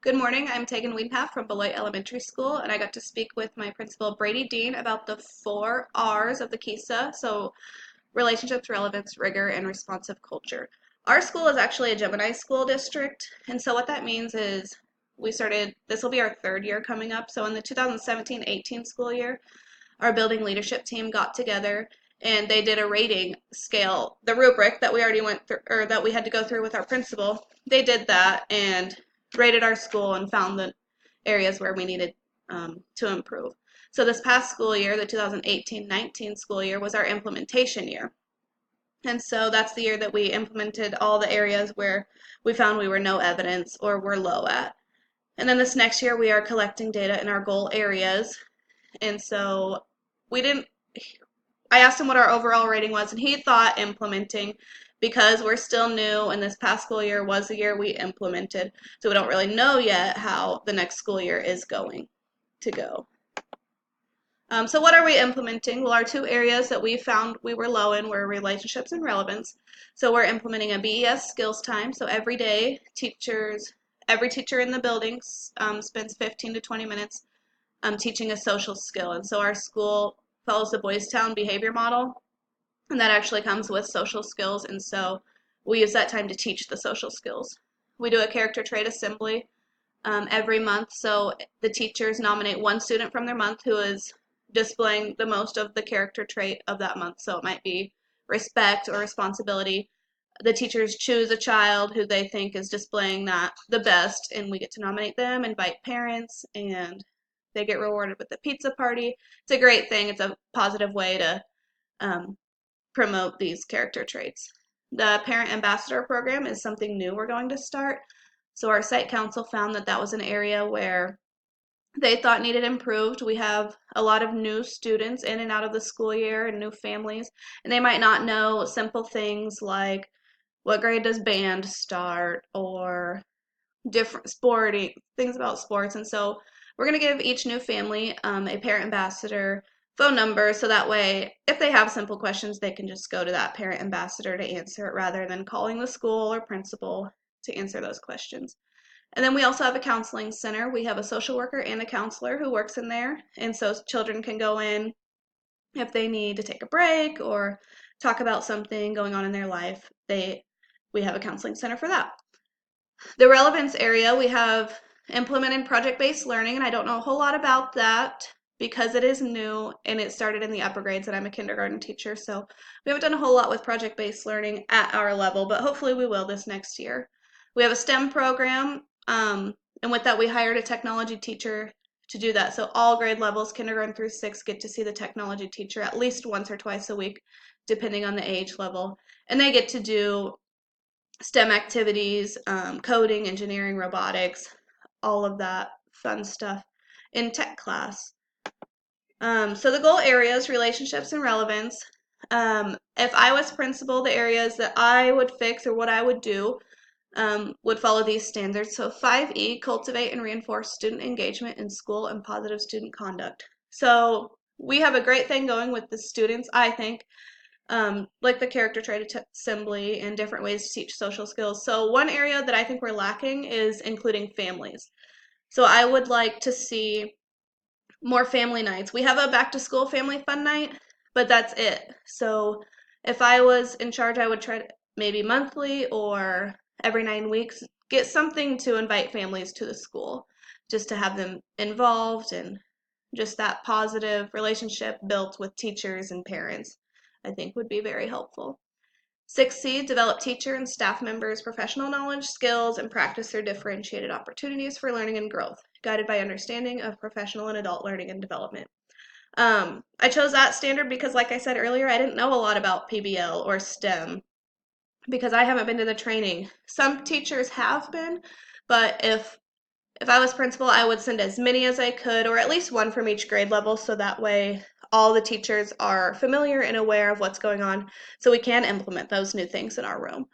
Good morning. I'm Tegan Wiedenhoff from Beloit Elementary School, and I got to speak with my principal, Brady Dean, about the 4 R's of the KESA, so relationships, relevance, rigor, and responsive culture. Our school is actually a Gemini school district, and so what that means is this will be our 3rd year coming up. So in the 2017-18 school year, our building leadership team got together and they did a rating scale, the rubric that we already went through, or that we had to go through with our principal. They did that and rated our school and found the areas where we needed to improve. So this past school year, the 2018-19 school year, was our implementation year. And so that's the year that we implemented all the areas where we found we were no evidence or were low at. And then this next year, we are collecting data in our goal areas. And so I asked him what our overall rating was, and he thought implementing, because we're still new and this past school year was the year we implemented, so we don't really know yet how the next school year is going to go. So what are we implementing? Well, our 2 areas that we found we were low in were relationships and relevance. So we're implementing a BES skills time. So every day, every teacher in the building spends 15 to 20 minutes teaching a social skill. And so our school follows the Boys Town behavior model, and that actually comes with social skills, and so we use that time to teach the social skills. We do a character trait assembly every month, so the teachers nominate one student from their month who is displaying the most of the character trait of that month. So it might be respect or responsibility. The teachers choose a child who they think is displaying that the best, and we get to nominate them, invite parents, and they get rewarded with a pizza party. It's a great thing. It's a positive way to promote these character traits. The Parent Ambassador Program is something new we're going to start. So our site council found that that was an area where they thought needed improved. We have a lot of new students in and out of the school year and new families, and they might not know simple things like what grade does band start or different sporting things about sports. And so we're going to give each new family a parent ambassador phone number, so that way if they have simple questions they can just go to that parent ambassador to answer it rather than calling the school or principal to answer those questions. And then we also have a counseling center. We have a social worker and a counselor who works in there, and so children can go in if they need to take a break or talk about something going on in their life. We have a counseling center for that. The relevance area, we have implemented project-based learning, and I don't know a whole lot about that because it is new and it started in the upper grades, and I'm a kindergarten teacher, so we haven't done a whole lot with project-based learning at our level, but hopefully we will this next year. We have a STEM program, and with that we hired a technology teacher to do that. So all grade levels, kindergarten through 6, get to see the technology teacher at least once or twice a week, depending on the age level, and they get to do STEM activities, coding, engineering, robotics, all of that fun stuff in tech class. So the goal areas, relationships and relevance. If I was principal, the areas that I would fix or what I would do would follow these standards. So 5E, cultivate and reinforce student engagement in school and positive student conduct. So we have a great thing going with the students, I think, like the character trait assembly and different ways to teach social skills. So one area that I think we're lacking is including families. So I would like to see more family nights. We have a back to school family fun night, but that's it. So if I was in charge, I would try to maybe monthly or every 9 weeks get something to invite families to the school, just to have them involved and just that positive relationship built with teachers and parents, I think would be very helpful. 6C, develop teacher and staff members' professional knowledge, skills, and practice their differentiated opportunities for learning and growth, guided by understanding of professional and adult learning and development. I chose that standard because, like I said earlier, I didn't know a lot about PBL or STEM because I haven't been to the training. Some teachers have been, but if I was principal, I would send as many as I could, or at least one from each grade level, so that way all the teachers are familiar and aware of what's going on, so we can implement those new things in our room.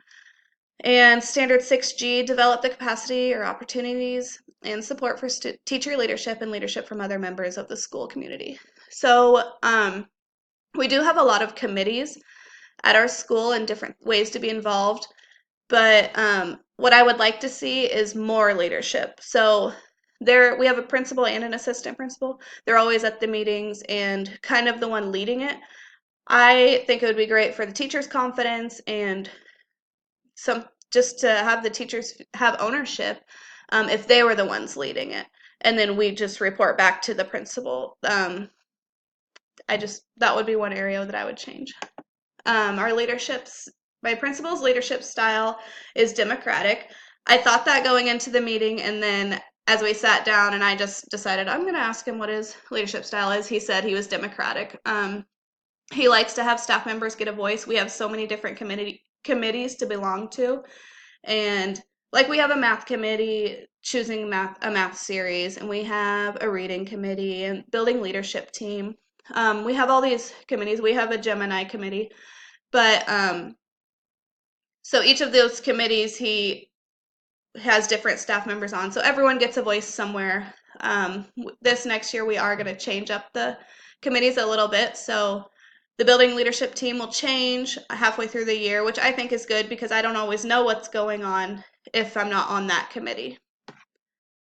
And standard 6G, develop the capacity or opportunities and support for teacher leadership and leadership from other members of the school community. So we do have a lot of committees at our school and different ways to be involved, but what I would like to see is more leadership. So there we have a principal and an assistant principal. They're always at the meetings and kind of the one leading it. I think it would be great for the teachers' confidence and some just to have the teachers have ownership if they were the ones leading it. And then we just report back to the principal. That would be one area that I would change. Our my principal's leadership style is democratic. I thought that going into the meeting, and then as we sat down and I just decided I'm going to ask him what his leadership style is, he said he was democratic. He likes to have staff members get a voice. We have so many different committees to belong to, and like we have a math committee choosing a math series, and we have a reading committee and building leadership team. We have all these committees. We have a Gemini committee, but so each of those committees he has different staff members on, so everyone gets a voice somewhere. This next year we are going to change up the committees a little bit, so the building leadership team will change halfway through the year, which I think is good because I don't always know what's going on if I'm not on that committee.